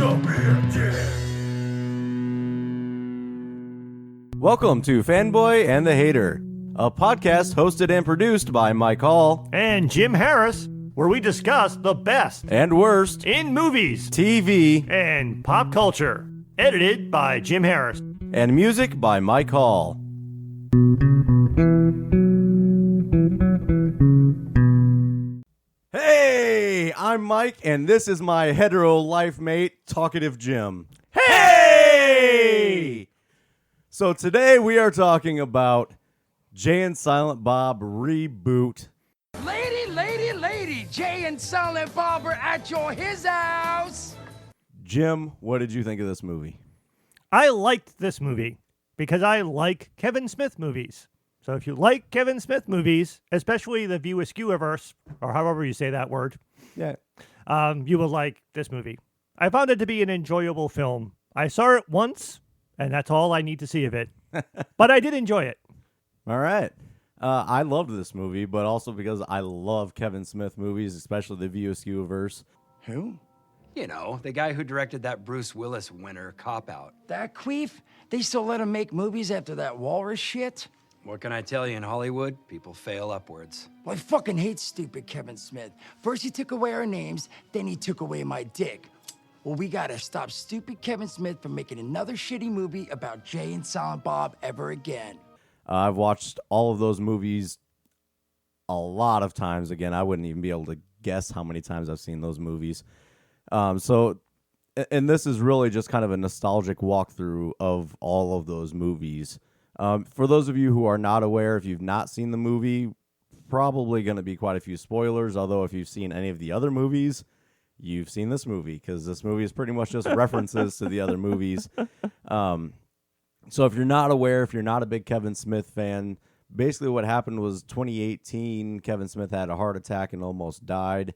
Welcome to Fanboy and the Hater, a podcast hosted and produced by Mike Hall and Jim Harris, where we discuss the best and worst in movies, TV, and pop culture. Edited by Jim Harris. And music by Mike Hall. Hey, I'm Mike, and this is my hetero life mate, Talkative Jim. Hey! So today we are talking about Jay and Silent Bob Reboot. Lady, Jay and Silent Bob are at his house. Jim, what did you think of this movie? I liked this movie because I like Kevin Smith movies. So if you like Kevin Smith movies, especially the View Askew-verse, or however you say that word, Yeah. You will like this movie. I found it to be an enjoyable film. I saw it once, and that's all I need to see of it. But I did enjoy it. All right. I loved this movie, but also because I love Kevin Smith movies, especially the View Askew-verse. Who? You know, the guy who directed that Bruce Willis winner, Cop Out. That queef? They still let him make movies after that walrus shit? What can I tell you, in Hollywood, people fail upwards. Well, I fucking hate stupid Kevin Smith. First he took away our names, then he took away my dick. Well, we gotta stop stupid Kevin Smith from making another shitty movie about Jay and Silent Bob ever again. I've watched all of those movies a lot of times. Again, I wouldn't even be able to guess how many times I've seen those movies. And this is really just kind of a nostalgic walkthrough of all of those movies. For those of you who are not aware, if you've not seen the movie, probably going to be quite a few spoilers. Although if you've seen any of the other movies, you've seen this movie, because this movie is pretty much just references to the other movies. So if you're not aware, if you're not a big Kevin Smith fan, basically what happened was 2018, Kevin Smith had a heart attack and almost died.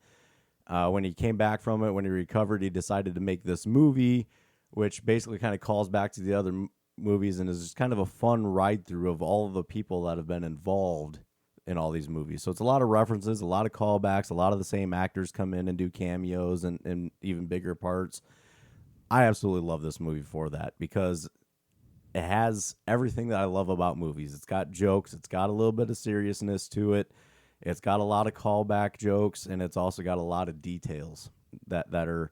When he came back from it, when he recovered, he decided to make this movie, which basically kind of calls back to the other movies and is just kind of a fun ride-through of all of the people that have been involved in all these movies. So it's a lot of references, a lot of callbacks, a lot of the same actors come in and do cameos and even bigger parts. I absolutely love this movie for that, because it has everything that I love about movies. It's got jokes. It's got a little bit of seriousness to it. It's got a lot of callback jokes, and it's also got a lot of details that are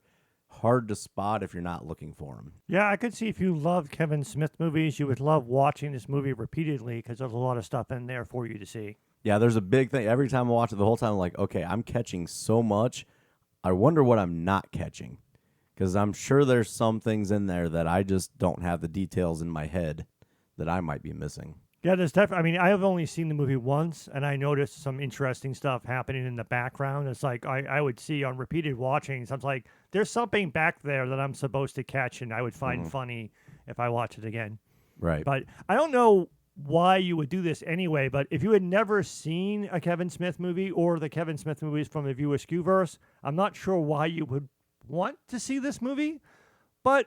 hard to spot if you're not looking for them. Yeah, I could see if you love Kevin Smith movies, you would love watching this movie repeatedly because there's a lot of stuff in there for you to see. Yeah, there's a big thing. Every time I watch it, the whole time I'm like, okay, I'm catching so much. I wonder what I'm not catching. Because I'm sure there's some things in there that I just don't have the details in my head that I might be missing. Yeah, there's definitely. I mean, I have only seen the movie once, and I noticed some interesting stuff happening in the background. It's like I would see on repeated watchings. I was like, there's something back there that I'm supposed to catch, and I would find funny if I watch it again. Right. But I don't know why you would do this anyway, but if you had never seen a Kevin Smith movie or the Kevin Smith movies from the View Askew-verse, I'm not sure why you would want to see this movie, but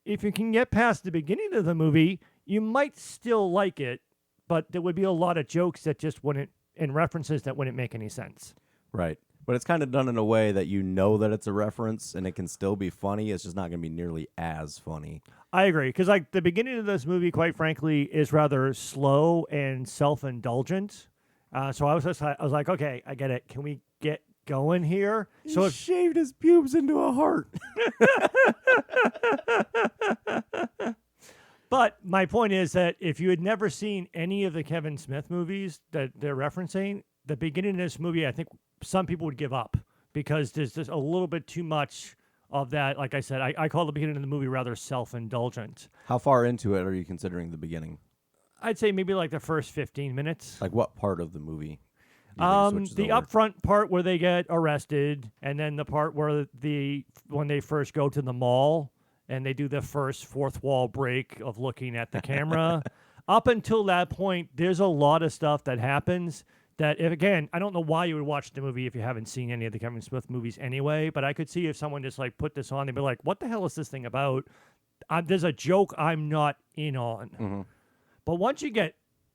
if you can get past the beginning of the movie, you might still like it, but there would be a lot of jokes that just wouldn't, and references that wouldn't make any sense. Right. But it's kind of done in a way that you know that it's a reference and it can still be funny. It's just not going to be nearly as funny. I agree, because like the beginning of this movie, quite frankly, is rather slow and self-indulgent. So I was like, okay, I get it. Can we get going here? He shaved his pubes into a heart. But my point is that if you had never seen any of the Kevin Smith movies that they're referencing, the beginning of this movie, I think some people would give up because there's just a little bit too much of that. Like I said, I call the beginning of the movie rather self-indulgent. How far into it are you considering the beginning? I'd say maybe like the first 15 minutes. Like what part of the movie? The upfront part where they get arrested, and then the part where when they first go to the mall and they do the first fourth wall break of looking at the camera. Up until that point, there's a lot of stuff that happens that, again, I don't know why you would watch the movie if you haven't seen any of the Kevin Smith movies anyway, but I could see if someone just like put this on, they'd be like, what the hell is this thing about? There's a joke I'm not in on. Mm-hmm. But once you get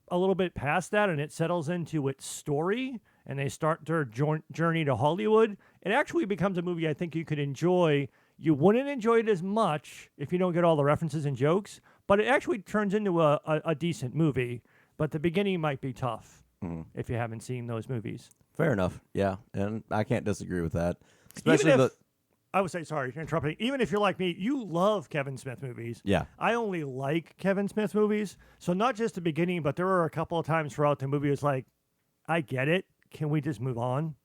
a little bit past that and it settles into its story and they start their journey to Hollywood, it actually becomes a movie I think you could enjoy You wouldn't enjoy it as much if you don't get all the references and jokes, but it actually turns into a decent movie. But the beginning might be tough if you haven't seen those movies. Fair enough. Yeah, and I can't disagree with that. Especially I would say, sorry for interrupting. Even if you're like me, you love Kevin Smith movies. Yeah. I only like Kevin Smith movies. So not just the beginning, but there were a couple of times throughout the movie it's like, I get it. Can we just move on?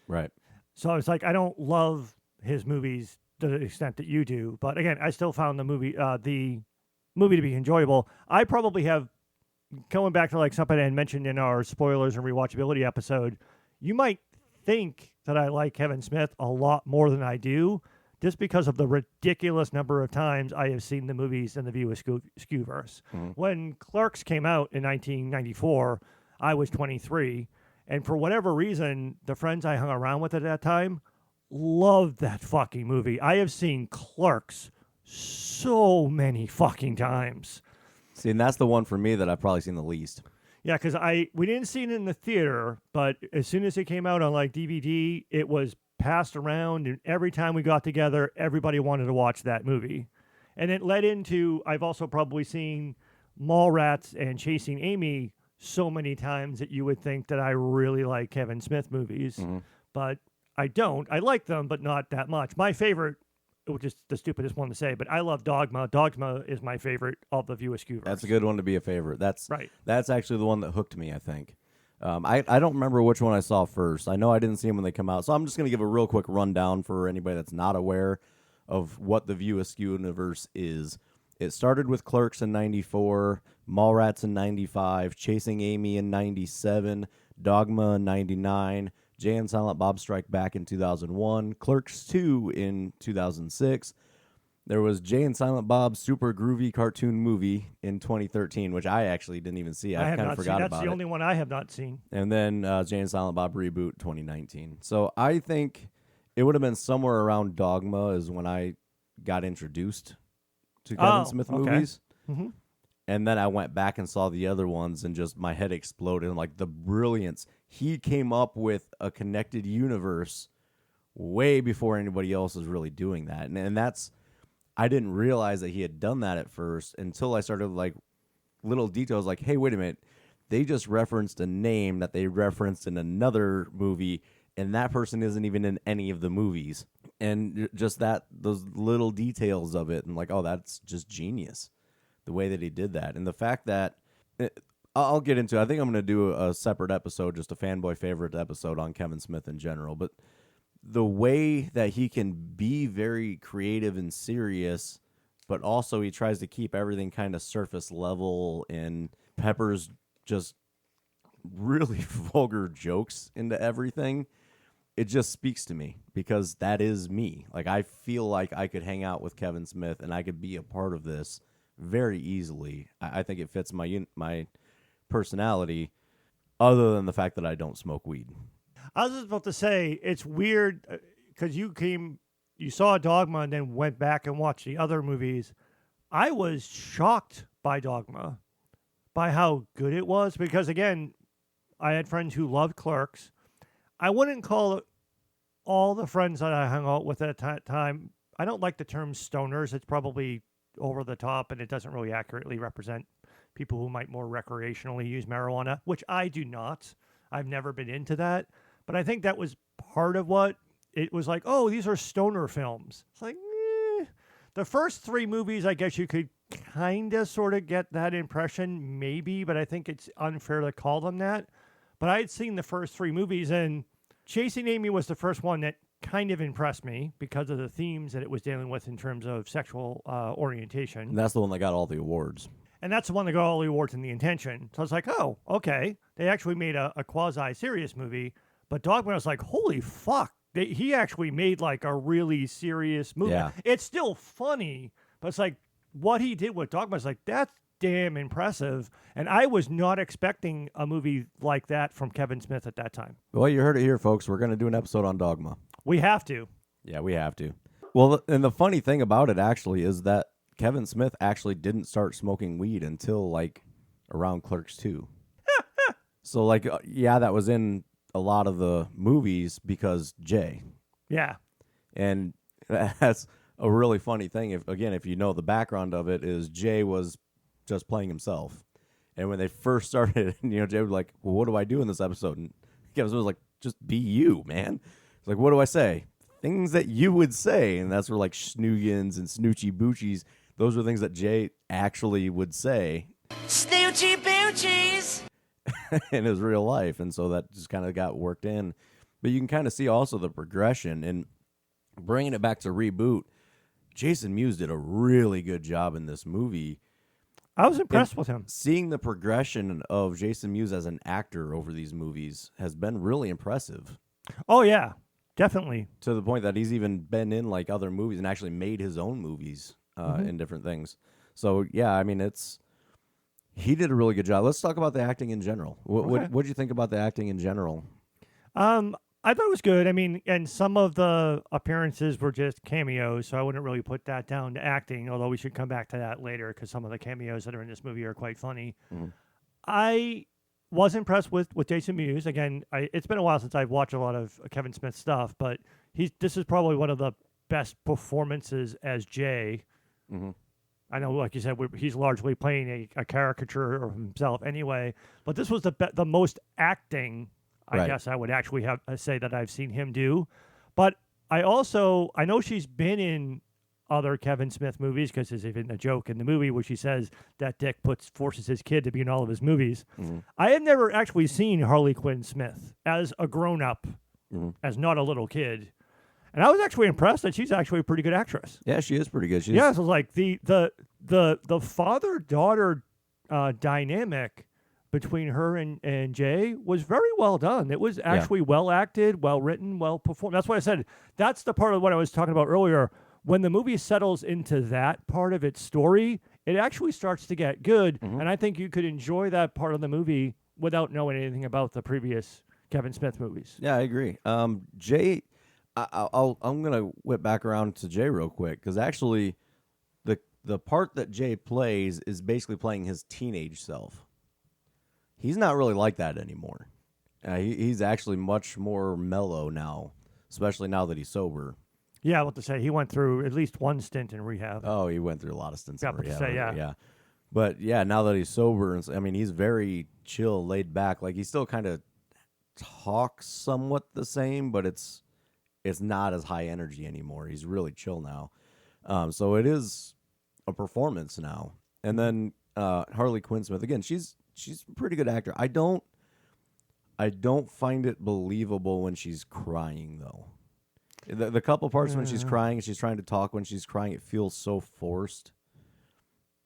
Right. So it's like, I don't love his movies to the extent that you do. But again, I still found the movie to be enjoyable. I probably have, going back to like something I had mentioned in our spoilers and rewatchability episode, you might think that I like Kevin Smith a lot more than I do, just because of the ridiculous number of times I have seen the movies in the View Askewverse. When Clerks came out in 1994, I was 23, and for whatever reason, the friends I hung around with at that time loved that fucking movie. I have seen Clerks so many fucking times. See, and that's the one for me that I've probably seen the least. Yeah, because we didn't see it in the theater, but as soon as it came out on like DVD, it was passed around, and every time we got together, everybody wanted to watch that movie. And it led into, I've also probably seen Mallrats and Chasing Amy so many times that you would think that I really like Kevin Smith movies, but I don't. I like them, but not that much. My favorite, which is the stupidest one to say, but I love Dogma. Dogma is my favorite of the View Askewverse. That's a good one to be a favorite. That's right. That's actually the one that hooked me, I think. I don't remember which one I saw first. I know I didn't see them when they come out, so I'm just going to give a real quick rundown for anybody that's not aware of what the View Askewverse is. It started with Clerks in 94, Mallrats in 95, Chasing Amy in 97, Dogma in 99, Jay and Silent Bob Strike Back in 2001, Clerks 2 in 2006. There was Jay and Silent Bob's Super Groovy Cartoon Movie in 2013, which I actually didn't even see. I kind of forgot about it. That's the only one I have not seen. And then Jay and Silent Bob Reboot 2019. So I think it would have been somewhere around Dogma is when I got introduced to Kevin Smith movies. And then I went back and saw the other ones, and just my head exploded. And like the brilliance. He came up with a connected universe way before anybody else was really doing that. And that's, I didn't realize that he had done that at first until I started like little details like, hey, wait a minute. They just referenced a name that they referenced in another movie, and that person isn't even in any of the movies. And just those little details of it, and like, oh, that's just genius, the way that he did that. And the fact that, I'll get into it. I think I'm going to do a separate episode, just a fanboy favorite episode on Kevin Smith in general. But the way that he can be very creative and serious, but also he tries to keep everything kind of surface level and peppers just really vulgar jokes into everything. It just speaks to me because that is me. Like, I feel like I could hang out with Kevin Smith and I could be a part of this very easily. I think it fits my personality, other than the fact that I don't smoke weed. I was just about to say, it's weird because you saw Dogma and then went back and watched the other movies. I was shocked by Dogma, by how good it was, because again, I had friends who loved Clerks. I wouldn't call it all the friends that I hung out with at that time. I don't like the term stoners. It's probably over the top, and it doesn't really accurately represent people who might more recreationally use marijuana, which I do not. I've never been into that. But I think that was part of what it was like, oh, these are stoner films. It's like, The first three movies, I guess you could kind of sort of get that impression, maybe, but I think it's unfair to call them that. But I had seen the first three movies, and Chasing Amy was the first one that kind of impressed me because of the themes that it was dealing with in terms of sexual orientation. And that's the one that got all the awards. And that's the one that got all the awards and the intention. So I was like, oh, okay. They actually made a quasi-serious movie. But Dogma was like, holy fuck. He actually made like a really serious movie. Yeah. It's still funny, but it's like what he did with Dogma is like, that's damn impressive. And I was not expecting a movie like that from Kevin Smith at that time. Well, you heard it here, folks. We're going to do an episode on Dogma. We have to. Yeah, we have to. Well, and the funny thing about it actually is that Kevin Smith actually didn't start smoking weed until like around Clerks 2. So like, yeah, that was in a lot of the movies because Jay. Yeah. And that's a really funny thing. If you know the background of it, is Jay was just playing himself, and when they first started, Jay was like, "Well, what do I do in this episode?" And Kevin Smith was like, "Just be you, man." It's like, "What do I say?" Things that you would say, and that's where like schnoogans and snoochie boochies. Those are things that Jay actually would say. Snoochie boochies. In his real life, and so that just kind of got worked in. But you can kind of see also the progression, and bringing it back to Reboot. Jason Mewes did a really good job in this movie. I was impressed with him. Seeing the progression of Jason Mewes as an actor over these movies has been really impressive. Oh yeah, definitely. To the point that he's even been in like other movies and actually made his own movies in different things. So yeah, I mean he did a really good job. Let's talk about the acting in general. What did you think about the acting in general? I thought it was good. I mean, and some of the appearances were just cameos, so I wouldn't really put that down to acting, although we should come back to that later because some of the cameos that are in this movie are quite funny. I was impressed with Jason Mewes. Again, it's been a while since I've watched a lot of Kevin Smith stuff, but this is probably one of the best performances as Jay. I know, like you said, he's largely playing a caricature of himself anyway, but this was the most acting I guess I would actually say that I've seen him do. But I know she's been in other Kevin Smith movies because there's even a joke in the movie where she says that Dick forces his kid to be in all of his movies. I had never actually seen Harley Quinn Smith as a grown-up, as not a little kid. And I was actually impressed that she's actually a pretty good actress. Yeah, she is pretty good. So it's like the father-daughter dynamic between her and Jay was very well done. It was actually well acted, well written, well performed. That's what I said. That's the part of what I was talking about earlier. When the movie settles into that part of its story, it actually starts to get good. And I think you could enjoy that part of the movie without knowing anything about the previous Kevin Smith movies. Yeah, I agree. Jay, I'm going to whip back around to Jay real quick because actually the part that Jay plays is basically playing his teenage self. He's not really like that anymore. He's actually much more mellow now, especially now that he's sober. Yeah, what to say? He went through at least one stint in rehab. Oh, he went through a lot of stints in rehab. Yeah. But yeah, now that he's sober, I mean, he's very chill, laid back. Like he still kind of talks somewhat the same, but it's not as high energy anymore. He's really chill now. So it is a performance now. And then Harley Quinn Smith again. She's a pretty good actor. I don't find it believable when she's crying though. The couple parts when she's crying, she's trying to talk when she's crying, it feels so forced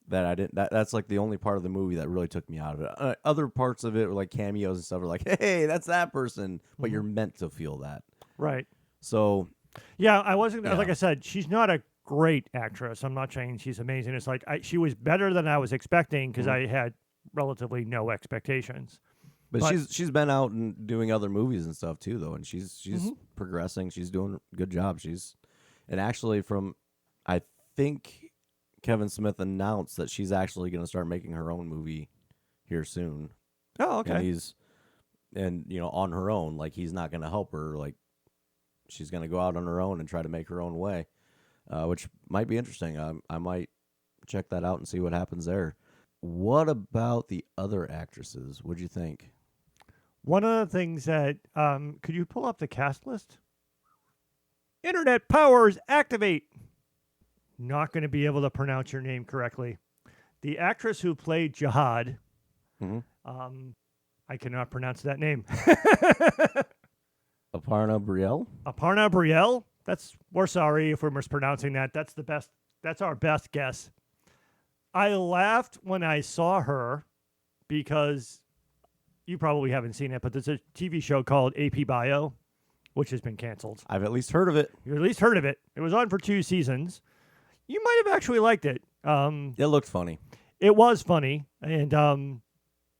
that I didn't. That's like the only part of the movie that really took me out of it. Other parts of it were like cameos and stuff. Are like, hey, that's that person, but you're meant to feel that, right? So, yeah, I wasn't like I said. She's not a great actress. I'm not saying she's amazing. It's like she was better than I was expecting because I had relatively no expectations. But she's been out and doing other movies and stuff too, though, and she's progressing. She's doing a good job. And actually, I think Kevin Smith announced that she's actually going to start making her own movie here soon. Oh, okay. And on her own, like he's not going to help her. Like she's going to go out on her own and try to make her own way, which might be interesting. I might check that out and see what happens there. What about the other actresses? What'd you think? One of the things that could you pull up the cast list? Internet powers activate. Not going to be able to pronounce your name correctly. The actress who played Jihad. I cannot pronounce that name. Aparna Brielle? Aparna Brielle? We're sorry if we're mispronouncing that. That's the best. That's our best guess. I laughed when I saw her because you probably haven't seen it, but there's a TV show called AP Bio, which has been canceled. I've at least heard of it. You at least heard of it. It was on for 2 seasons. You might have actually liked it. It looked funny. It was funny, and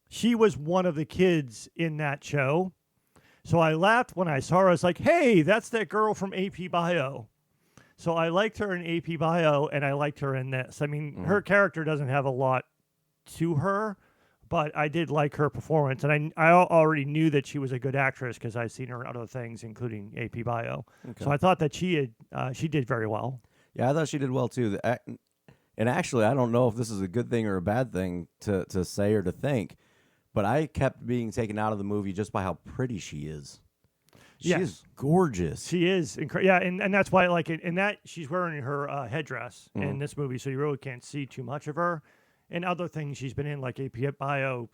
she was one of the kids in that show. So I laughed when I saw her. I was like, hey, that's that girl from AP Bio. So I liked her in AP Bio, and I liked her in this. I mean, her character doesn't have a lot to her, but I did like her performance. And I already knew that she was a good actress because I've seen her in other things, including AP Bio. Okay. So I thought that she did very well. Yeah, I thought she did well too. And actually, I don't know if this is a good thing or a bad thing to say or to think, but I kept being taken out of the movie just by how pretty she is. She is gorgeous. She is incredible. Yeah, and that's why, like, in that she's wearing her headdress in this movie, so you really can't see too much of her. And other things she's been in, like AP Bio,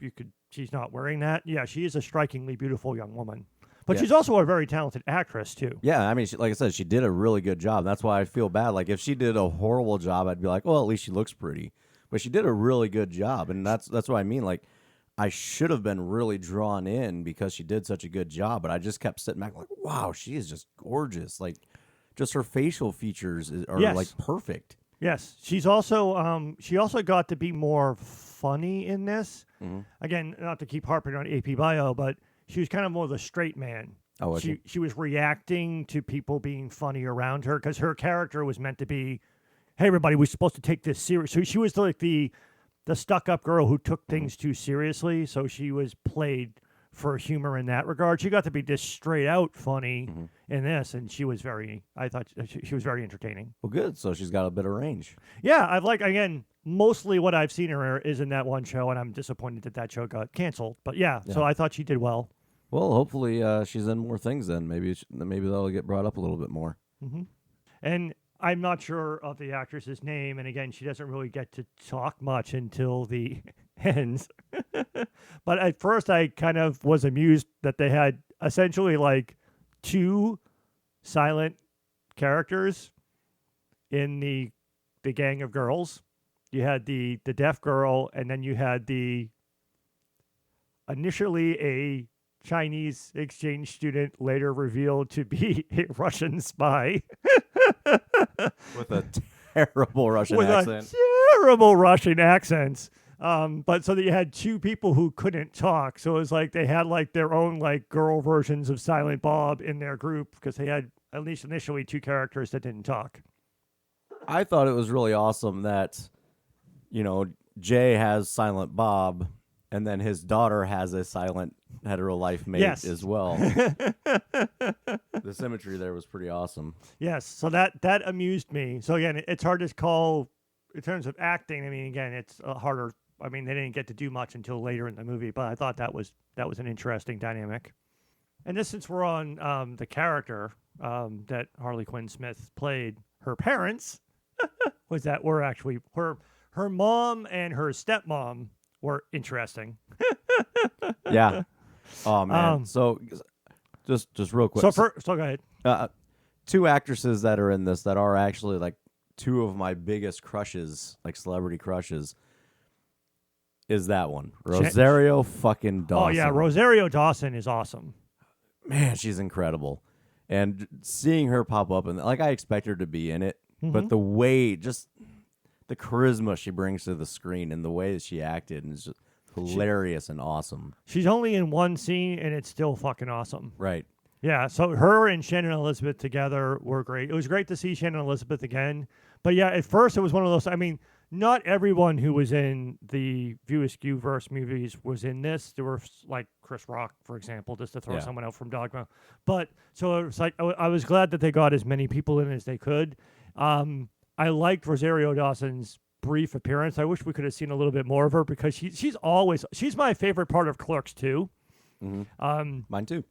she's not wearing that. Yeah, she is a strikingly beautiful young woman. But she's also a very talented actress, too. Yeah, I mean, like I said, she did a really good job. That's why I feel bad. Like, if she did a horrible job, I'd be like, well, at least she looks pretty. But she did a really good job, and that's what I mean. Like, I should have been really drawn in because she did such a good job, but I just kept sitting back like, wow, she is just gorgeous. Like, just her facial features are, like, perfect. Yes. She's also, she also got to be more funny in this. Again, not to keep harping on AP Bio, but she was kind of more the straight man. Oh, she was reacting to people being funny around her because her character was meant to be, hey, everybody, we're supposed to take this serious. So she was like the stuck-up girl who took things too seriously. So she was played for humor in that regard. She got to be just straight-out funny in this, and she was I thought she was very entertaining. Well, good. So she's got a bit of range. Yeah, again, mostly what I've seen her is in that one show, and I'm disappointed that show got canceled. But yeah, so I thought she did well. Well, hopefully she's in more things then. Maybe that'll get brought up a little bit more. And I'm not sure of the actress's name, and again, she doesn't really get to talk much until the end. But at first, I kind of was amused that they had essentially like two silent characters in the gang of girls. You had the deaf girl, and then you had initially a Chinese exchange student, later revealed to be a Russian spy. With a terrible Russian accent. Terrible Russian accents. But so that you had two people who couldn't talk. So it was like they had like their own like girl versions of Silent Bob in their group because they had at least initially two characters that didn't talk. I thought it was really awesome that, Jay has Silent Bob, and then his daughter has a silent hetero life mate as well. The symmetry there was pretty awesome. Yes, so that amused me. So again, it's hard to call in terms of acting. I mean, again, it's harder. I mean, they didn't get to do much until later in the movie, but I thought that was an interesting dynamic. And this, since we're on the character that Harley Quinn Smith played, her parents were actually her mom and her stepmom were interesting. Yeah. Oh man. So just real quick. So go ahead. Two actresses that are in this that are actually like two of my biggest crushes, like celebrity crushes, is that one. Rosario fucking Dawson. Oh yeah, Rosario Dawson is awesome. Man, she's incredible. And seeing her pop up, and like I expect her to be in it, but the way, just the charisma she brings to the screen and the way that she acted is just hilarious and awesome. She's only in one scene, and it's still fucking awesome. Right. Yeah, so her and Shannon Elizabeth together were great. It was great to see Shannon Elizabeth again. But yeah, at first it was one of those, I mean, not everyone who was in the View Askew-verse movies was in this. There were like Chris Rock, for example, just to throw someone out from Dogma. But so it was like, I was glad that they got as many people in as they could. I liked Rosario Dawson's brief appearance. I wish we could have seen a little bit more of her because she's my favorite part of Clerks too. Mine too.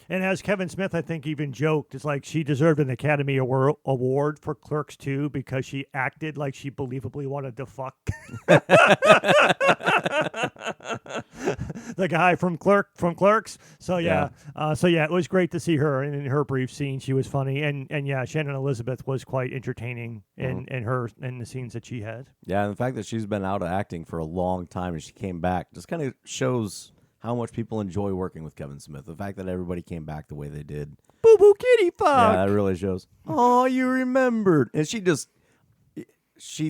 And as Kevin Smith, I think, even joked, it's like she deserved an Academy Award for Clerks 2 because she acted like she believably wanted to fuck the guy from Clerks. So yeah, it was great to see her. And in her brief scene, she was funny. And yeah, Shannon Elizabeth was quite entertaining in the scenes that she had. Yeah, and the fact that she's been out of acting for a long time and she came back just kind of shows how much people enjoy working with Kevin Smith. The fact that everybody came back the way they did. Boo boo kitty fuck. Yeah, that really shows. Oh, you remembered. And she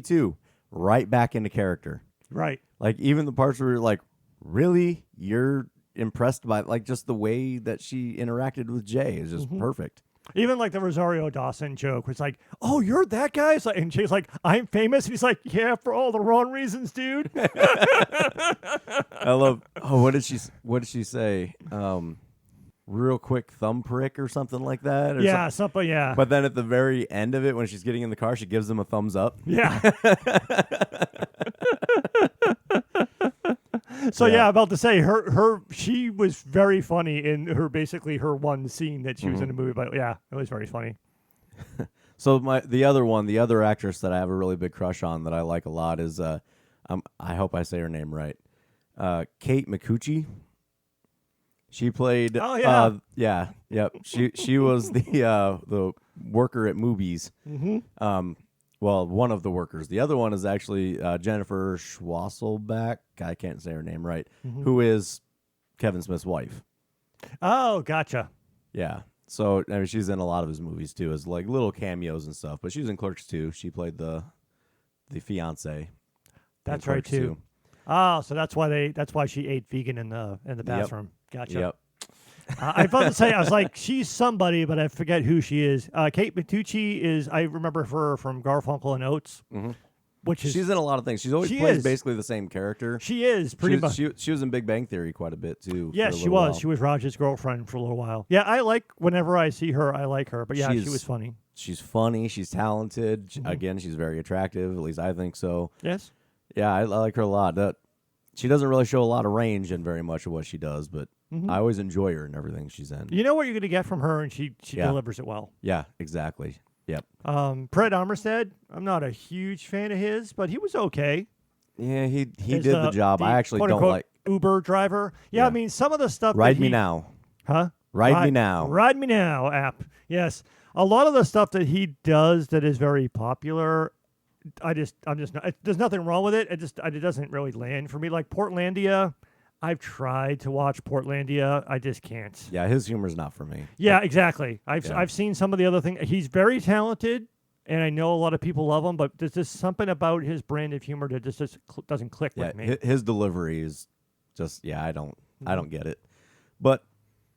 too, right back into character. Right. Like even the parts where you're like, really? You're impressed by like just the way that she interacted with Jay is just perfect. Even like the Rosario Dawson joke was like, "Oh, you're that guy?" It's like, and she's like, "I'm famous." And he's like, "Yeah, for all the wrong reasons, dude." I love. Oh, what did she say? real quick thumb prick or something like that. Or Yeah, something. Yeah. But then at the very end of it, when she's getting in the car, she gives him a thumbs up. Yeah. So yeah, about to say she was very funny in her one scene that she was in the movie. But yeah, it was very funny. So the other actress that I have a really big crush on that I like a lot is I hope I say her name right, Kate McCucci. She played. Oh yeah. Yep. She was the worker at Movies. Mm-hmm. Well, one of the workers. The other one is actually Jennifer Schwasselbeck. I can't say her name right. Who is Kevin Smith's wife? Oh, gotcha. Yeah. So I mean, she's in a lot of his movies too, as like little cameos and stuff. But she was in Clerks too. She played the fiance. That's right too. Oh, so that's why she ate vegan in the bathroom. Gotcha. Yep. I was about to say, I was like, she's somebody, but I forget who she is. Kate McCucci is, I remember her from Garfunkel and Oates, which is... She's in a lot of things. She's always plays basically the same character. She is, pretty much. She was in Big Bang Theory quite a bit, too. Yes, she was. While. She was Raj's girlfriend for a little while. Yeah, I like, whenever I see her, I like her. But yeah, she was funny. She's funny. She's talented. Again, she's very attractive. At least I think so. Yes. Yeah, I like her a lot. She doesn't really show a lot of range in very much of what she does, but I always enjoy her and everything she's in. You know what you're going to get from her, and she delivers it well. Yeah, exactly. Yep. Fred Armstead, I'm not a huge fan of his, but he was okay. Yeah, he did the job. I actually don't like Uber driver. Yeah, I mean some of the stuff. Ride Me Now. Huh? Ride Me Now. Ride Me Now app. Yes, a lot of the stuff that he does that is very popular. I'm just not. There's nothing wrong with it. It doesn't really land for me. Like Portlandia, I've tried to watch Portlandia. I just can't. Yeah, his humor's not for me. Yeah, exactly. I've seen some of the other things. He's very talented, and I know a lot of people love him. But there's just something about his brand of humor that just doesn't click with me. His delivery is just I don't get it. But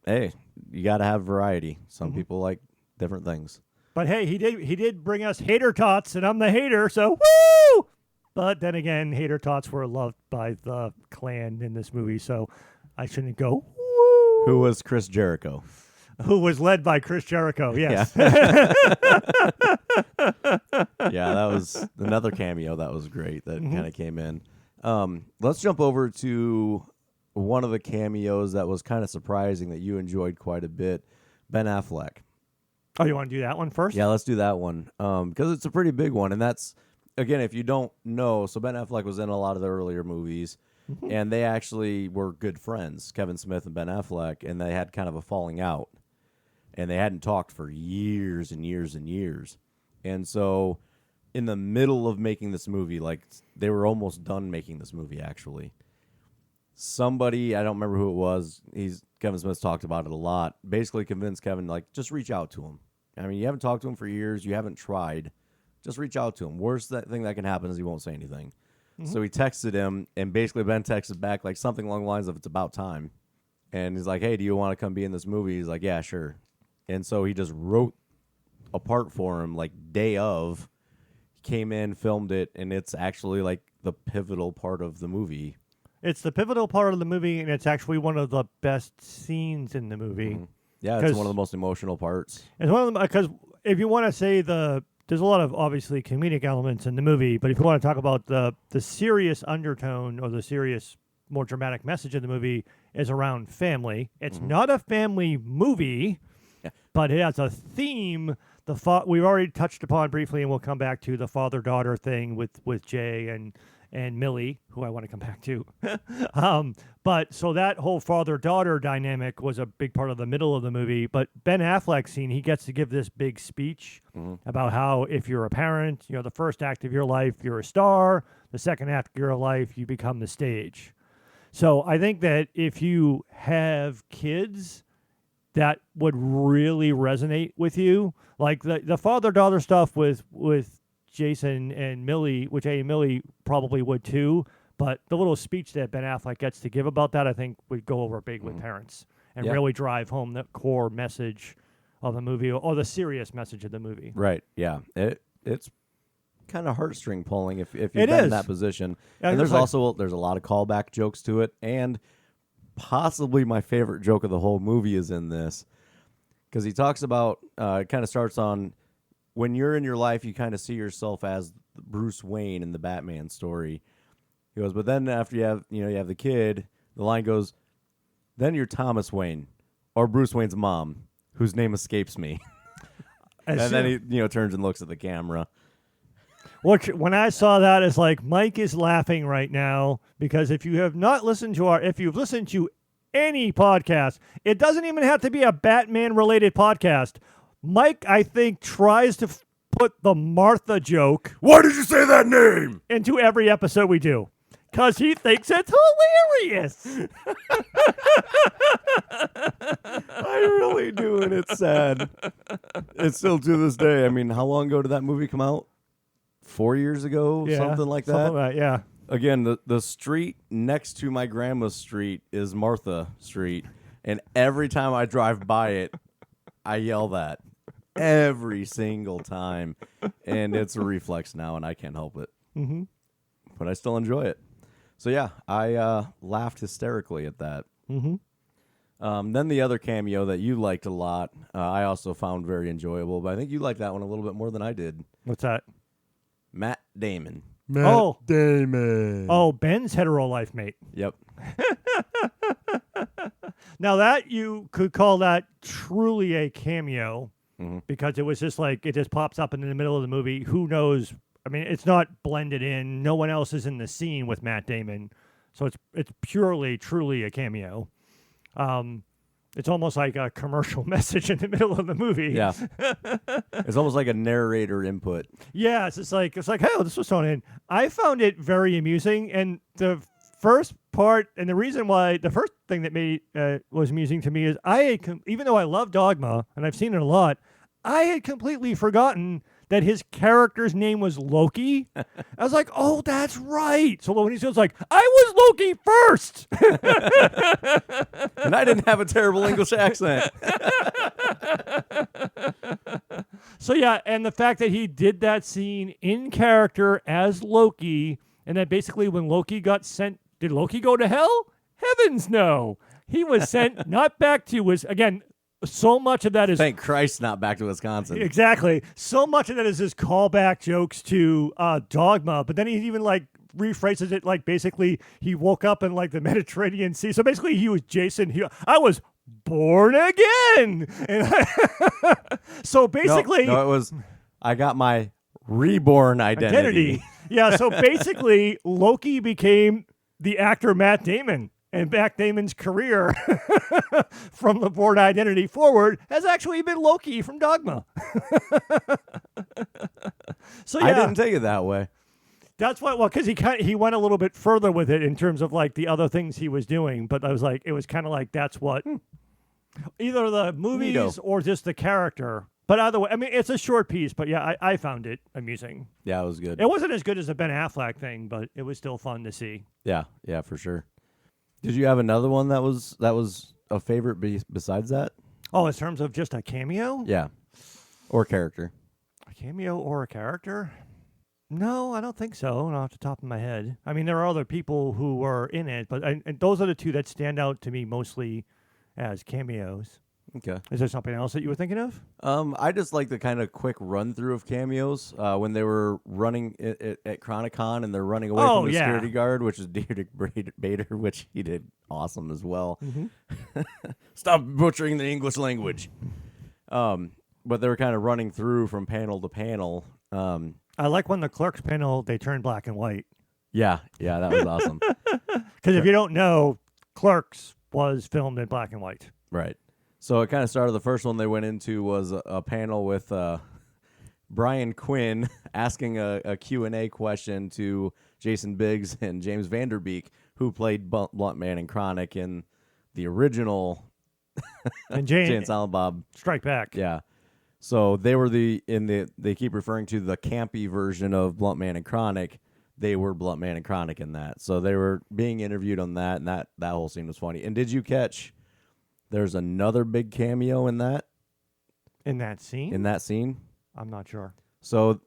hey, you got to have variety. Some people like different things. But hey, he did bring us hater tots, and I'm the hater, so woo! But then again, hater tots were loved by the Klan in this movie, so I shouldn't go woo. Who was Chris Jericho? Who was led by Chris Jericho, yes. Yeah, that was another cameo that was great that kind of came in. Let's jump over to one of the cameos that was kind of surprising that you enjoyed quite a bit, Ben Affleck. Oh, you want to do that one first? Yeah, let's do that one because it's a pretty big one. And that's, again, if you don't know, so Ben Affleck was in a lot of the earlier movies, and they actually were good friends, Kevin Smith and Ben Affleck, and they had kind of a falling out. And they hadn't talked for years and years and years. And so in the middle of making this movie, like they were almost done making this movie, actually. Somebody, I don't remember who it was, Kevin Smith's talked about it a lot, basically convinced Kevin, like, just reach out to him. I mean, you haven't talked to him for years. You haven't tried. Just reach out to him. Worst thing that can happen is he won't say anything. So he texted him, and basically Ben texted back like something along the lines of, it's about time. And he's like, hey, do you want to come be in this movie? He's like, yeah, sure. And so he just wrote a part for him, like day of. Came in, filmed it, and it's actually like the pivotal part of the movie. It's the pivotal part of the movie, and it's actually one of the best scenes in the movie. Yeah, it's one of the most emotional parts. It's one of them because if you want to say there's a lot of obviously comedic elements in the movie, but if you want to talk about the serious undertone or the serious, more dramatic message of the movie is around family. It's not a family movie, but it has a theme. We've already touched upon briefly, and we'll come back to the father-daughter thing with Jay and Millie, who I want to come back to. But so that whole father-daughter dynamic was a big part of the middle of the movie. But Ben Affleck's scene, he gets to give this big speech about how if you're a parent, the first act of your life, you're a star. The second act of your life, you become the stage. So I think that if you have kids, that would really resonate with you. Like the father-daughter stuff with Jason and Millie, which Millie probably would too, but the little speech that Ben Affleck gets to give about that, I think, would go over big with parents and really drive home the core message of the movie or the serious message of the movie. Right, yeah. It's kind of heartstring pulling if you've been in that position. Yeah, and there's a lot of callback jokes to it, and possibly my favorite joke of the whole movie is in this, because he talks about it kind of starts on when you're in your life, you kind of see yourself as Bruce Wayne in the Batman story. He goes, but then after you have the kid, the line goes, then you're Thomas Wayne or Bruce Wayne's mom, whose name escapes me. And then he turns and looks at the camera. When I saw that, it's like Mike is laughing right now because if you've listened to any podcast, it doesn't even have to be a Batman-related podcast. Mike, I think, tries to put the Martha joke. Why did you say that name? Into every episode we do. Because he thinks it's hilarious. I really do, and it's sad. It's still to this day. I mean, how long ago did that movie come out? 4 years ago? Yeah, something like that? Something like that, yeah. Again, the street next to my grandma's street is Martha Street, and every time I drive by it, I yell that. Every single time. And it's a reflex now, and I can't help it. Mm-hmm. But I still enjoy it. So, yeah, I laughed hysterically at that. Mm-hmm. Then the other cameo that you liked a lot, I also found very enjoyable, but I think you liked that one a little bit more than I did. What's that? Matt Damon. Damon. Oh, Ben's hetero life mate. Yep. Now that you could call that truly a cameo, because it was just like it just pops up in the middle of the movie. Who knows? I mean, it's not blended in. No one else is in the scene with Matt Damon, so it's purely, truly a cameo. It's almost like a commercial message in the middle of the movie. Yeah. It's almost like a narrator input. Yeah, it's like, hey, this was thrown in. I found it very amusing, and the first part, and the reason why, the first thing that was amusing to me is even though I love Dogma, and I've seen it a lot, I had completely forgotten that his character's name was Loki. I was like, oh, that's right. So when he goes like, I was Loki first. And I didn't have a terrible English accent. So yeah, and the fact that he did that scene in character as Loki, and that basically when Loki got sent, did Loki go to hell? Heavens no. He was sent not back to again, so much of that is... Thank Christ not back to Wisconsin. Exactly. So much of that is his callback jokes to Dogma, but then he even rephrases it like basically he woke up in the Mediterranean Sea. So basically he was Jason. I was born again. And so basically... No, it was I got my reborn identity. Yeah, so basically Loki became the actor Matt Damon. And Matt Damon's career from the Born Identity forward has actually been Loki from Dogma. So yeah, I didn't take it that way. That's why. Well, because he went a little bit further with it in terms of the other things he was doing. But I was like, it was kind of like that's what either the movies or just the character. But either way, I mean, it's a short piece. But yeah, I found it amusing. Yeah, it was good. It wasn't as good as the Ben Affleck thing, but it was still fun to see. Yeah, for sure. Did you have another one that was a favorite besides that? Oh, in terms of just a cameo? Yeah. Or character. A cameo or a character? No, I don't think so, not off the top of my head. I mean, there are other people who were in it, but and those are the two that stand out to me mostly as cameos. Okay. Is there something else that you were thinking of? I just like the kind of quick run through of cameos when they were running at Chronicon and they're running away from the security guard, which is Deirdre Bader, which he did awesome as well. Mm-hmm. Stop butchering the English language. But they were kind of running through from panel to panel. I like when the Clerks panel, they turned black and white. Yeah, that was awesome. Because if you don't know, Clerks was filmed in black and white. Right. So it kind of started, the first one they went into was a panel with Brian Quinn asking a Q&A question to Jason Biggs and James Vanderbeek, who played Blunt Man and Chronic in the original and Jay and Silent Bob Strike Back. Yeah. So they were they keep referring to the campy version of Blunt Man and Chronic. They were Blunt Man and Chronic in that. So they were being interviewed on that, and that whole scene was funny. And did you catch there's another big cameo in that? In that scene? In that scene? I'm not sure. So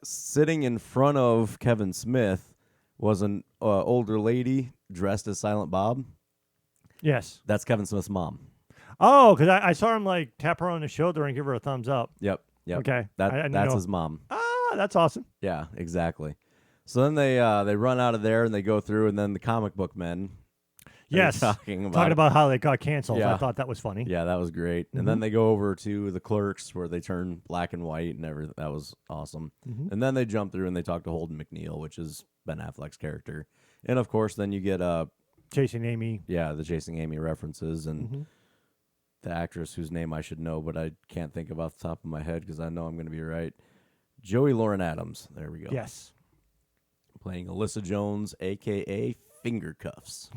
sitting in front of Kevin Smith was an older lady dressed as Silent Bob. Yes. That's Kevin Smith's mom. Oh, because I saw him like tap her on the shoulder and give her a thumbs up. Yep. Okay. That's his mom. Ah, that's awesome. Yeah, exactly. So then they run out of there and they go through, and then the comic book men. Yes. Talking about how they got canceled. Yeah. I thought that was funny. Yeah, that was great. And then they go over to the Clerks where they turn black and white and everything. That was awesome. And then they jump through and they talk to Holden McNeil, which is Ben Affleck's character. And of course, then you get Chasing Amy. Yeah, the Chasing Amy references and the actress whose name I should know, but I can't think of off the top of my head because I know I'm going to be right. Joey Lauren Adams. There we go. Yes. Playing Alyssa Jones, a.k.a. Finger Cuffs.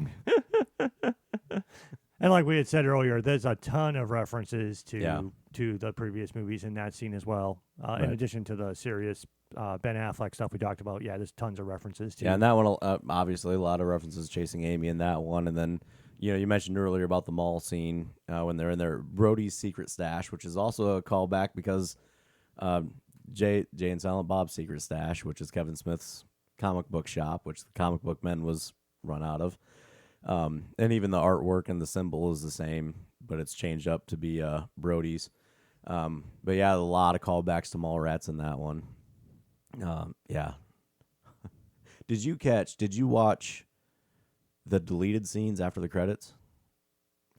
And like we had said earlier, there's a ton of references Yeah. to the previous movies in that scene as well. Right. In addition to the serious Ben Affleck stuff we talked about. Yeah, there's tons of references to. Yeah, and that one, obviously, a lot of references Chasing Amy in that one. And then, you mentioned earlier about the mall scene when they're in their Brody's secret stash, which is also a callback because Jay and Silent Bob's secret stash, which is Kevin Smith's comic book shop, which the comic book men was run out of. And even the artwork and the symbol is the same, but it's changed up to be Brody's. But yeah, a lot of callbacks to Mallrats in that one. Yeah. Did you watch the deleted scenes after the credits?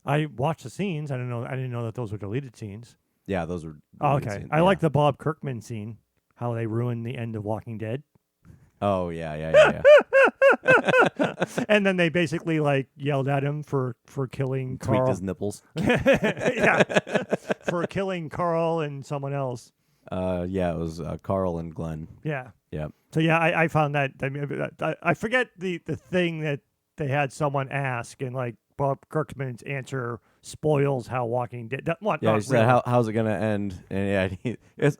I watched the scenes. I didn't know that those were deleted scenes. Yeah, those were. Oh, deleted okay. scenes. I Yeah. like the Bob Kirkman scene, how they ruined the end of Walking Dead. Oh yeah. And then they basically like yelled at him for killing Tweaked Carl. his nipples. Yeah, for killing Carl and someone else. Yeah, it was Carl and Glenn. Yeah. Yeah. So yeah, I found that. I mean, I forget the thing that they had someone ask, and like Bob Kirkman's answer spoils how Walking Dead. What? Yeah, Not he said, really. how's it gonna end? And yeah, it's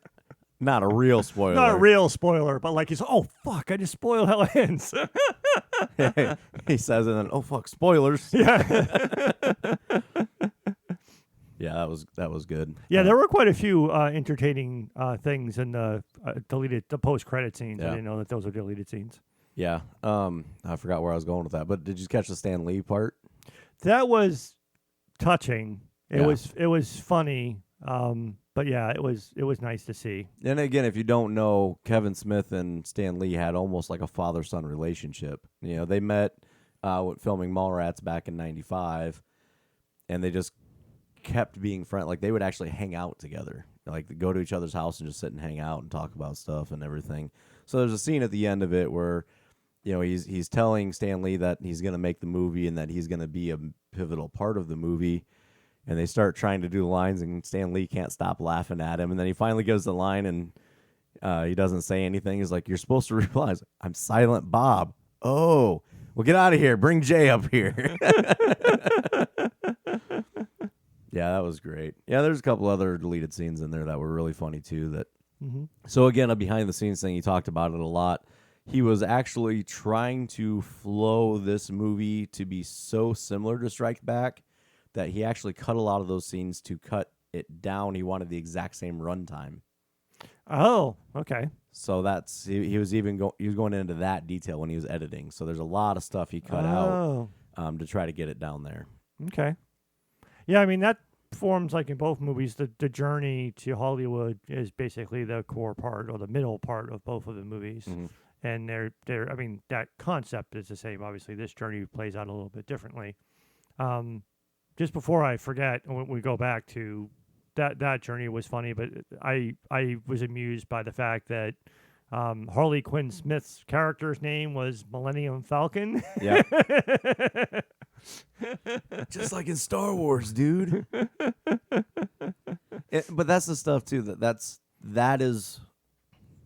not a real spoiler. Not a real spoiler, but like he's, oh fuck, I just spoiled how it ends. He says it, and then oh fuck, spoilers. Yeah. Yeah, that was good. Yeah, there were quite a few entertaining things in the post credit scenes. I Yeah. didn't know that those were deleted scenes. Yeah. I forgot where I was going with that, but did you catch the Stan Lee part? That was touching. It Yeah. was funny. But yeah, it was nice to see. And again, if you don't know, Kevin Smith and Stan Lee had almost like a father-son relationship. They met filming Mallrats back in '95, and they just kept being friends. Like, they would actually hang out together. Like, go to each other's house and just sit and hang out and talk about stuff and everything. So there's a scene at the end of it where, he's telling Stan Lee that he's going to make the movie and that he's going to be a pivotal part of the movie. And they start trying to do the lines, and Stan Lee can't stop laughing at him. And then he finally gives the line, and he doesn't say anything. He's like, "You're supposed to reply, I'm Silent Bob." Oh, well, get out of here. Bring Jay up here. Yeah, that was great. Yeah, there's a couple other deleted scenes in there that were really funny, too. That So, again, a behind-the-scenes thing, he talked about it a lot. He was actually trying to flow this movie to be so similar to Strike Back that he actually cut a lot of those scenes to cut it down. He wanted the exact same runtime. Oh, okay. So that's he was going into that detail when he was editing. So there's a lot of stuff he cut out to try to get it down there. Okay. Yeah, I mean that forms like in both movies. The journey to Hollywood is basically the core part or the middle part of both of the movies. Mm-hmm. And they're I mean that concept is the same. Obviously, this journey plays out a little bit differently. Just before I forget, when we go back to that journey was funny, but I was amused by the fact that Harley Quinn Smith's character's name was Millennium Falcon. Yeah. Just like in Star Wars, dude. But that's the stuff too. That is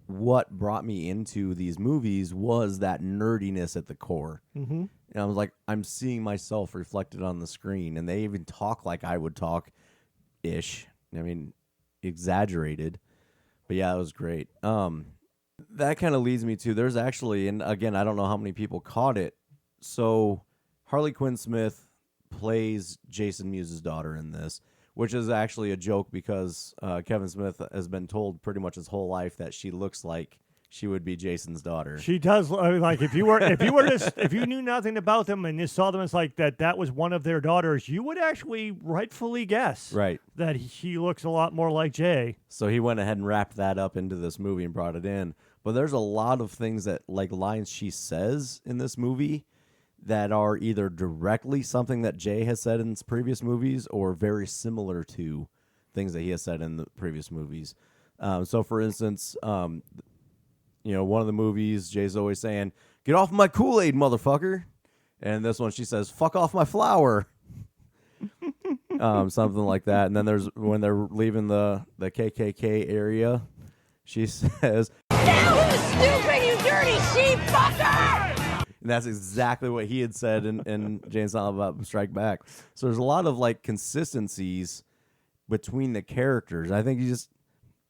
what brought me into these movies was that nerdiness at the core. Mm-hmm. And I was like, I'm seeing myself reflected on the screen, and they even talk like I would talk, ish. I mean, exaggerated, but yeah, it was great. That kind of leads me to there's actually, and again, I don't know how many people caught it. So Harley Quinn Smith plays Jason Mewes' daughter in this, which is actually a joke because Kevin Smith has been told pretty much his whole life that she looks like she would be Jason's daughter. She does. I mean, like if you knew nothing about them and just saw them as like that was one of their daughters, you would actually rightfully guess that she looks a lot more like Jay. So he went ahead and wrapped that up into this movie and brought it in. But there's a lot of things that, like lines she says in this movie, that are either directly something that Jay has said in his previous movies or very similar to things that he has said in the previous movies. So, for instance, one of the movies, Jay's always saying, "Get off my Kool-Aid, motherfucker." And this one, she says, "Fuck off my flower." Something like that. And then there's when they're leaving the KKK area, she says, "Now who's stupid, you dirty sheep fucker!" And that's exactly what he had said in Jay and Silent Bob Strike Back. So there's a lot of like consistencies between the characters. I think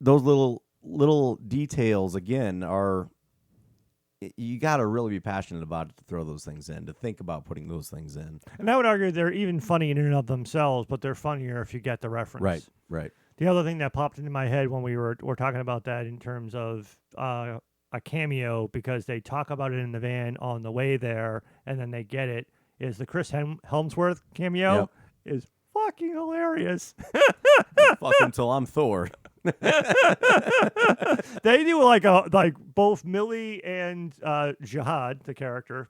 those little details again are, you got to really be passionate about it to throw those things in, to think about putting those things in. And I would argue they're even funny in and of themselves, but they're funnier if you get the reference. Right. The other thing that popped into my head when we were talking about that in terms of a cameo, because they talk about it in the van on the way there, and then they get it, is the Chris Helmsworth cameo is fucking hilarious. Fuck him till I'm Thor. They do like both Millie and Jihad, the character,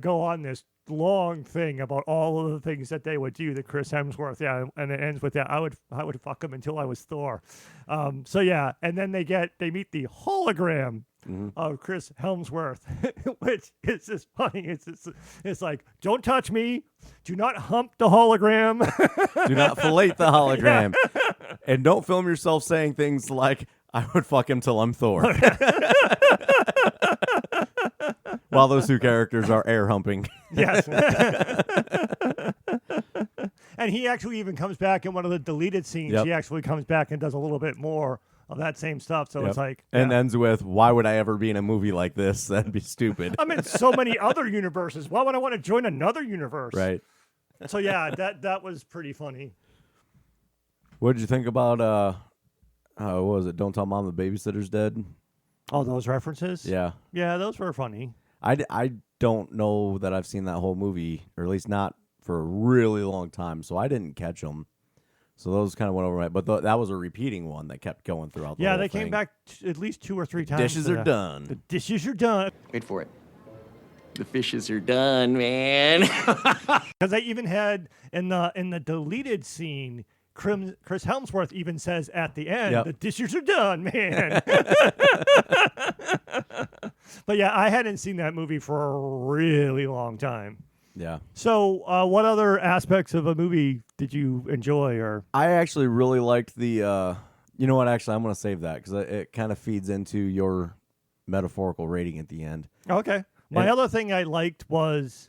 go on this long thing about all of the things that they would do to Chris Hemsworth, and it ends with I would fuck him until I was Thor. And then they meet the hologram of Chris Helmsworth, which is just funny. It's like, don't touch me, do not hump the hologram, do not fillet the hologram, and don't film yourself saying things like, "I would fuck him till I'm Thor." While those two characters are air humping. Yes. And he actually even comes back in one of the deleted scenes. He actually comes back and does a little bit more of that same stuff. So it's like... And ends with, "Why would I ever be in a movie like this? That'd be stupid." I'm in so many other universes. Why would I want to join another universe? Right. So that was pretty funny. What did you think about, what was it? "Don't Tell Mom the Babysitter's Dead"? Oh, those references? Yeah. Yeah, those were funny. I don't know that I've seen that whole movie, or at least not for a really long time, so I didn't catch them. So those kind of went over my... But that was a repeating one that kept going throughout the whole they thing. came back at least 2 or 3 times. Dishes are done. The dishes are done. Wait for it. The fishes are done, man. Because they even had, in the deleted scene, Chris Helmsworth even says at the end, "The dishes are done, man." But I hadn't seen that movie for a really long time. Yeah. So what other aspects of a movie did you enjoy? Or I actually really liked the... you know what? Actually, I'm going to save that because it kind of feeds into your metaphorical rating at the end. Okay. My other thing I liked was,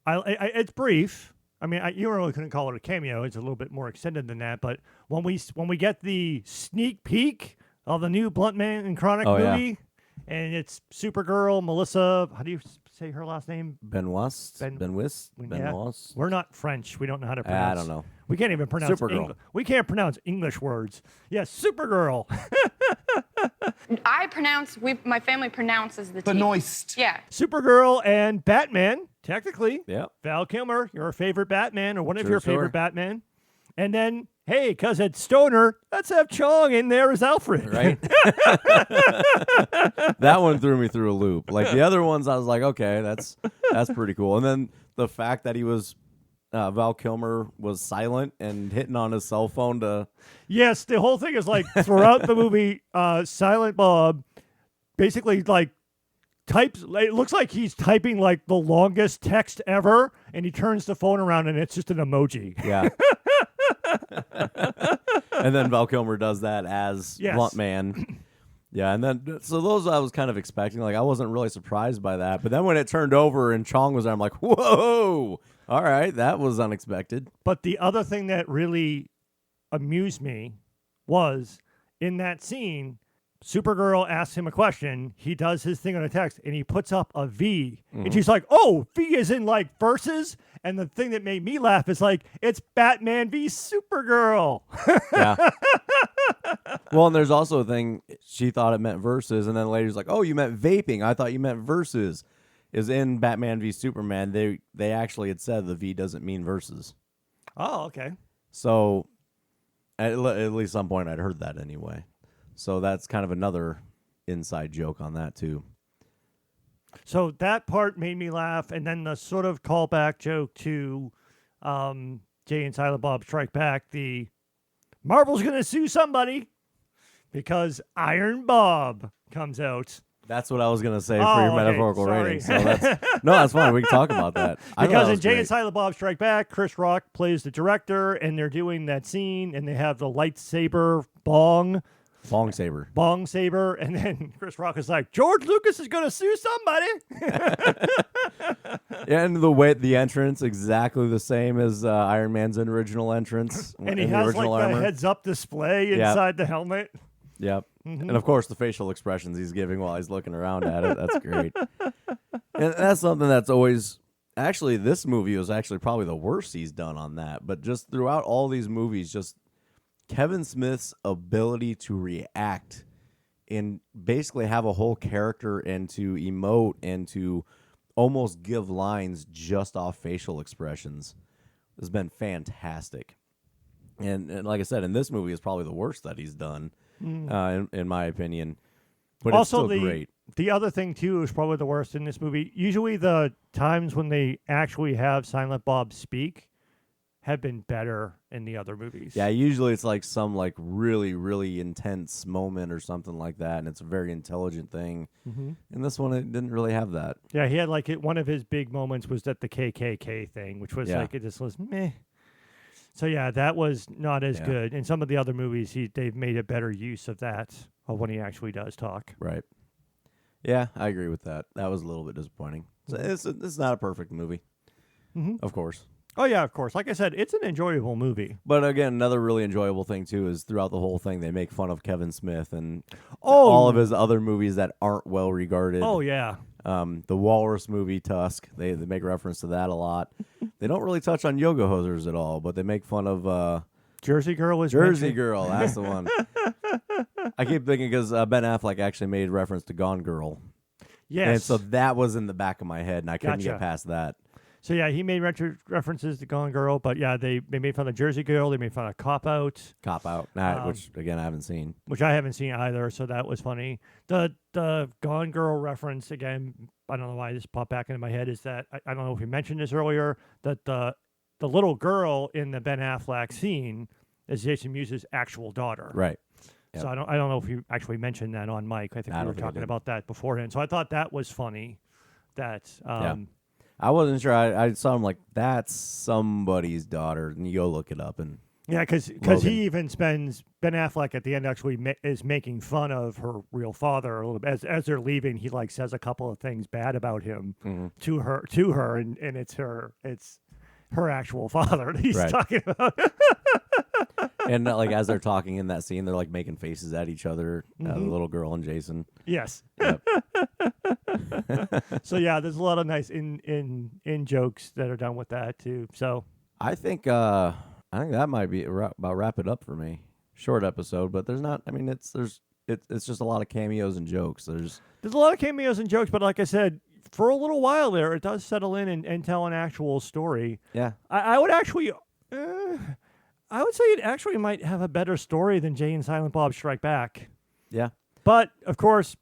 it's brief. I mean, you really couldn't call it a cameo. It's a little bit more extended than that. But when we get the sneak peek of the new Blunt Man and Chronic movie, and it's Supergirl, Melissa, how do you say her last name? Benoist? We're not French. We don't know how to pronounce. I don't know. We can't even pronounce Supergirl. We can't pronounce English words. Yes, Supergirl. My family pronounces the T. Benoist. Yeah. Supergirl and Batman, technically. Yeah. Val Kilmer, your favorite Batman, or one of your favorite Batman. And then, hey, because it's Stoner, let's have Chong in there as Alfred. Right? That one threw me through a loop. Like the other ones, I was like, okay, that's pretty cool. And then the fact that he was... Val Kilmer was silent and hitting on his cell phone to... Yes, the whole thing is like throughout the movie, Silent Bob basically like types... It looks like he's typing like the longest text ever, and he turns the phone around and it's just an emoji. Yeah. And then Val Kilmer does that as Blunt Man. Yeah, and then, so those I was kind of expecting. Like, I wasn't really surprised by that. But then when it turned over and Chong was there, I'm like, whoa! All right, that was unexpected. But the other thing that really amused me was, in that scene, Supergirl asks him a question. He does his thing on a text, and he puts up a V. And she's like, "Oh, V is in like verses." And the thing that made me laugh is like, it's Batman v Supergirl. Yeah. Well, and there's also a thing, she thought it meant verses, and then later she's like, "Oh, you meant vaping. I thought you meant verses." Is in Batman v Superman, they actually had said the V doesn't mean verses. Oh, okay. So at least some point I'd heard that anyway. So that's kind of another inside joke on that too. So that part made me laugh, and then the sort of callback joke to Jay and Silent Bob Strike Back, the Marvel's going to sue somebody because Iron Bob comes out. That's what I was going to say for your metaphorical sorry. rating. So that's fine. We can talk about that. Because in Jay and Silent Bob Strike Back, Chris Rock plays the director, and they're doing that scene, and they have the lightsaber bong saber, and then Chris Rock is like, George Lucas is going to sue somebody. Yeah, and the entrance exactly the same as Iron Man's original entrance, and he has like the heads-up display inside the helmet. Yep. And of course the facial expressions he's giving while he's looking around at it. That's great. And that's something that's always actually, this movie was actually probably the worst he's done on that. But just throughout all these movies, just Kevin Smith's ability to react and basically have a whole character and to emote and to almost give lines just off facial expressions has been fantastic. And like I said, in this movie is probably the worst that he's done. In my opinion, but also, it's still great. The other thing too is probably the worst in this movie. Usually, the times when they actually have Silent Bob speak have been better in the other movies. Yeah, usually it's like some like really, really intense moment or something like that, and it's a very intelligent thing. In this one, it didn't really have that. Yeah, he had like one of his big moments was at the KKK thing, which was like it just was meh. So yeah, that was not as good. In some of the other movies, they've made a better use of that when he actually does talk. Right. Yeah, I agree with that. That was a little bit disappointing. So it's not a perfect movie, of course. Oh yeah, of course. Like I said, it's an enjoyable movie. But again, another really enjoyable thing too is throughout the whole thing they make fun of Kevin Smith and all of his other movies that aren't well regarded. Oh yeah. The Walrus movie Tusk, they make reference to that a lot. They don't really touch on yoga hosers at all, but they make fun of Jersey Girl is Jersey Girl. That's the one. I keep thinking because Ben Affleck actually made reference to Gone Girl. Yes. And so that was in the back of my head, and I couldn't get past that. So yeah, he made references to Gone Girl, but yeah, they made fun of Jersey Girl. They made fun of Cop Out. Which again I haven't seen. Which I haven't seen either, so that was funny. The Gone Girl reference again. I don't know why this popped back into my head. Is that I don't know if you mentioned this earlier that the little girl in the Ben Affleck scene is Jason Mewes' actual daughter. Right. Yep. So I don't know if you actually mentioned that on mic. I think we were talking about that beforehand. So I thought that was funny. That I wasn't sure. I saw him like, that's somebody's daughter, and you go look it up. And yeah, because he even spends, Ben Affleck at the end actually is making fun of her real father a little bit. As they're leaving, he like says a couple of things bad about him to her, and it's her actual father that he's talking about. And like as they're talking in that scene, they're like making faces at each other, the little girl and Jason. Yes. Yep. So yeah, there's a lot of nice in jokes that are done with that too. So I think that might be about wrap it up for me. Short episode, but there's not. I mean, it's just a lot of cameos and jokes. There's a lot of cameos and jokes, but like I said, for a little while there, it does settle in and tell an actual story. Yeah, I would actually. I would say it actually might have a better story than Jay and Silent Bob Strike Back. Yeah. But, of course,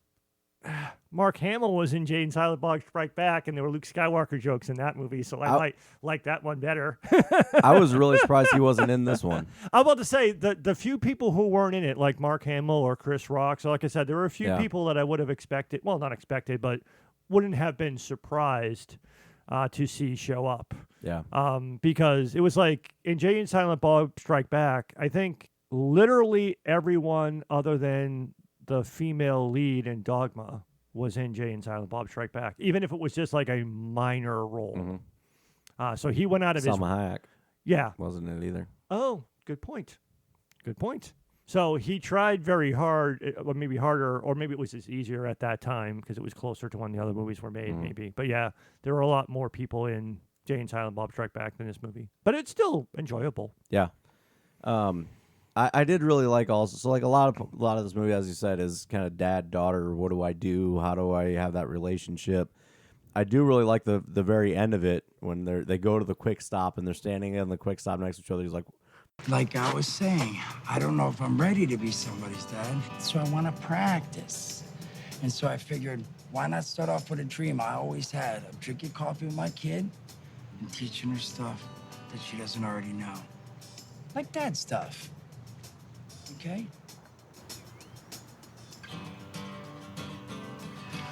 Mark Hamill was in Jay and Silent Bob Strike Back, and there were Luke Skywalker jokes in that movie, so I might like that one better. I was really surprised he wasn't in this one. I'm about to say, the few people who weren't in it, like Mark Hamill or Chris Rock, so like I said, there were a few people that I would have expected, well, not expected, but wouldn't have been surprised to see show up. Yeah. Because it was like in Jay and Silent Bob Strike Back, I think literally everyone other than the female lead in Dogma was in Jay and Silent Bob Strike Back, even if it was just like a minor role. So he went out of Salma Hayek. Yeah. Wasn't it either? Oh, good point. Good point. So he tried very hard, or maybe harder, or maybe it was just easier at that time because it was closer to when the other movies were made, maybe. But yeah, there were a lot more people in Jay and Silent Bob Strike Back than this movie. But it's still enjoyable. Yeah. I did really like also, so like a lot of this movie, as you said, is kind of dad daughter. What do I do? How do I have that relationship? I do really like the very end of it when they go to the quick stop and they're standing in the quick stop next to each other. He's Like I was saying, I don't know if I'm ready to be somebody's dad, so I want to practice. And so I figured, why not start off with a dream I always had of drinking coffee with my kid and teaching her stuff that she doesn't already know. Like dad stuff. Okay?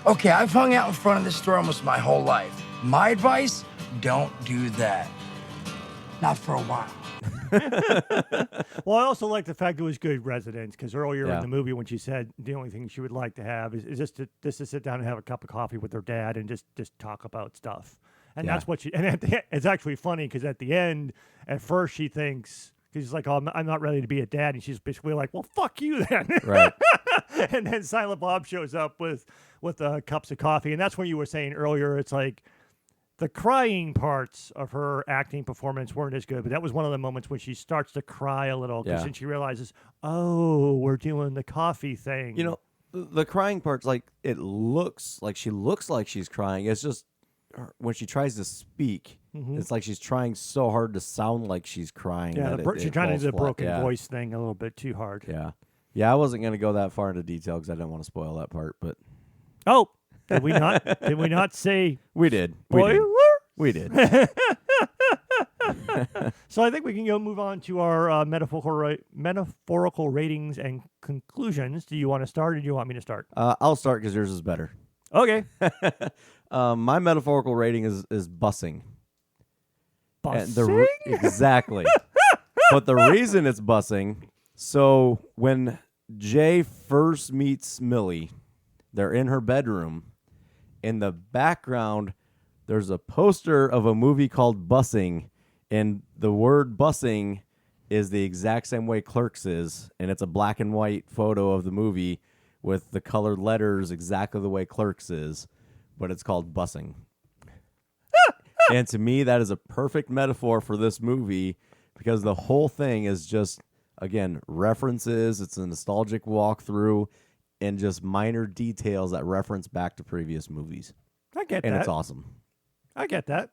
Okay, I've hung out in front of this store almost my whole life. My advice, don't do that. Not for a while. Well, I also like the fact it was good residence, because earlier Yeah. in the movie when she said the only thing she would like to have is just to sit down and have a cup of coffee with her dad and just talk about stuff. And Yeah. that's what she, and at the, it's actually funny because at the end, at first she thinks, she's like, oh, I'm not ready to be a dad. And she's basically like, well, fuck you then. right. And then Silent Bob shows up with cups of coffee. And that's when you were saying earlier, it's like, the crying parts of her acting performance weren't as good, but that was one of the moments when she starts to cry a little because Yeah. then she realizes, oh, we're doing the coffee thing. You know, the crying part's like it looks like she's crying. It's just when she tries to speak, it's like she's trying so hard to sound like she's crying. yeah, that she's trying to falls do the flat. broken Yeah. voice thing a little bit too hard. Yeah. I wasn't gonna go that far into detail because I didn't want to spoil that part, but Oh, did we not? Did we not say we did. spoiler? We did. So I think we can move on to our metaphorical ratings and conclusions. Do you want to start, or do you want me to start? I'll start because yours is better. Okay. My metaphorical rating is busing. And Bussing? Exactly. But the reason it's busing, so when Jay first meets Millie, they're in her bedroom. In the background, there's a poster of a movie called Bussing, and the word bussing is the exact same way Clerks is, and it's a black and white photo of the movie with the colored letters exactly the way Clerks is, but it's called Bussing. And to me, that is a perfect metaphor for this movie because the whole thing is just, again, references. It's a nostalgic walkthrough and just minor details that reference back to previous movies. I get And that. it's awesome. I get that.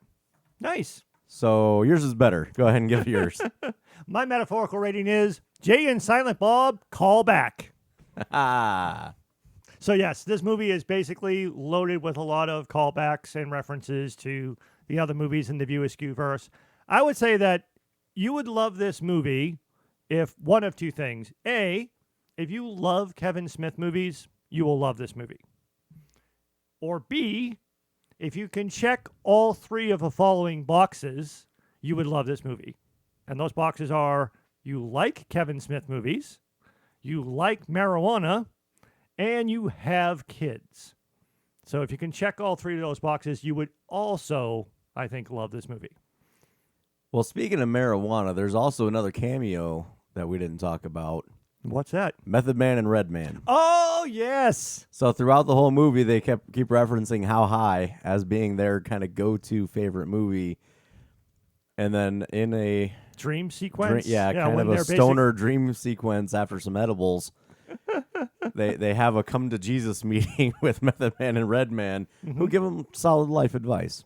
Nice. So yours is better. Go ahead and give yours. My metaphorical rating is Jay and Silent Bob call back. Ah, So yes, this movie is basically loaded with a lot of callbacks and references to the other movies in the View Askew verse. I would say that you would love this movie if one of two things. A, if you love Kevin Smith movies, you will love this movie. Or B, if you can check all three of the following boxes, you would love this movie. And those boxes are you like Kevin Smith movies, you like marijuana, and you have kids. So if you can check all three of those boxes, you would also, I think, love this movie. well, speaking of marijuana, there's also another cameo that we didn't talk about. What's that? Method Man and Redman. Oh, yes. So throughout the whole movie, they keep referencing How High as being their kind of go-to favorite movie. And then in a Dream sequence? kind when of a they're stoner dream sequence after some edibles, they have a come to Jesus meeting with Method Man and Redman, who give them solid life advice.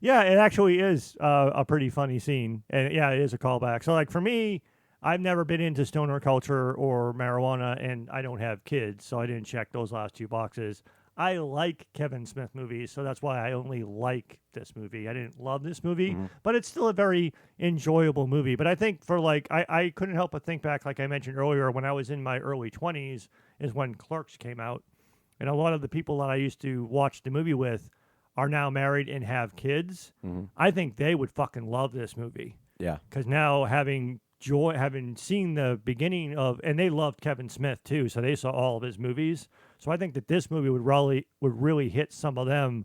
Yeah, it actually is a pretty funny scene. And yeah, it is a callback. So, like, for me, I've never been into stoner culture or marijuana, and I don't have kids, so I didn't check those last two boxes. I like Kevin Smith movies, so that's why I only like this movie. I didn't love this movie, but it's still a very enjoyable movie. But I think for, like, I couldn't help but think back, like I mentioned earlier, when I was in my early 20s is when Clerks came out. And a lot of the people that I used to watch the movie with are now married and have kids. I think they would fucking love this movie. Yeah. Because now having seen the beginning of, and they loved Kevin Smith too, so they saw all of his movies. So I think that this movie would really hit some of them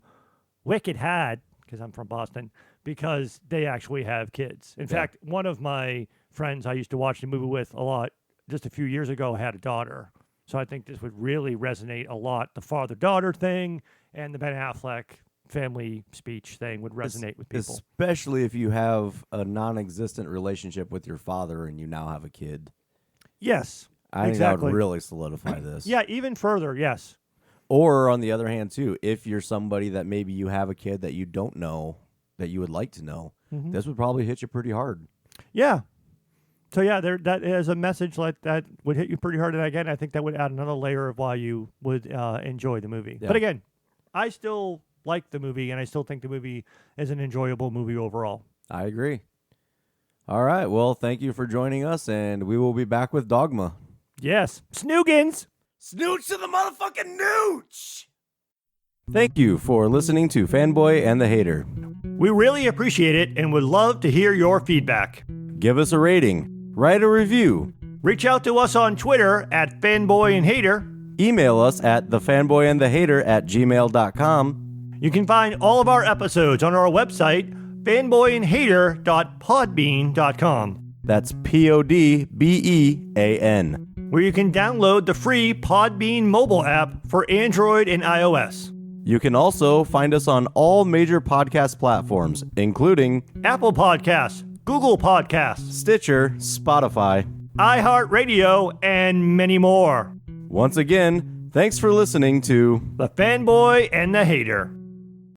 wicked hard, because I'm from Boston, because they actually have kids. In fact, one of my friends I used to watch the movie with a lot just a few years ago had a daughter. So I think this would really resonate a lot. The father-daughter thing and the Ben Affleck family speech thing would resonate with people. Especially if you have a non-existent relationship with your father and you now have a kid. Yes, I think that would really solidify this. Yeah, even further, yes. Or on the other hand, too, if you're somebody that maybe you have a kid that you don't know, that you would like to know, this would probably hit you pretty hard. Yeah. So, yeah, that is a message like that would hit you pretty hard. And again, I think that would add another layer of why you would enjoy the movie. Yeah. But again, I still like the movie, and I still think the movie is an enjoyable movie overall. I agree. All right. Well, thank you for joining us, and we will be back with Dogma. Yes. Snoogans! Snooch to the motherfucking nooch! Thank you for listening to Fanboy and the Hater. We really appreciate it and would love to hear your feedback. Give us a rating. Write a review. Reach out to us on Twitter at Fanboy and Hater. Email us at thefanboyandthehater@gmail.com. You can find all of our episodes on our website, fanboyandhater.podbean.com. That's PODBEAN. Where you can download the free Podbean mobile app for Android and iOS. You can also find us on all major podcast platforms, including Apple Podcasts, Google Podcasts, Stitcher, Spotify, iHeartRadio, and many more. Once again, thanks for listening to The Fanboy and the Hater.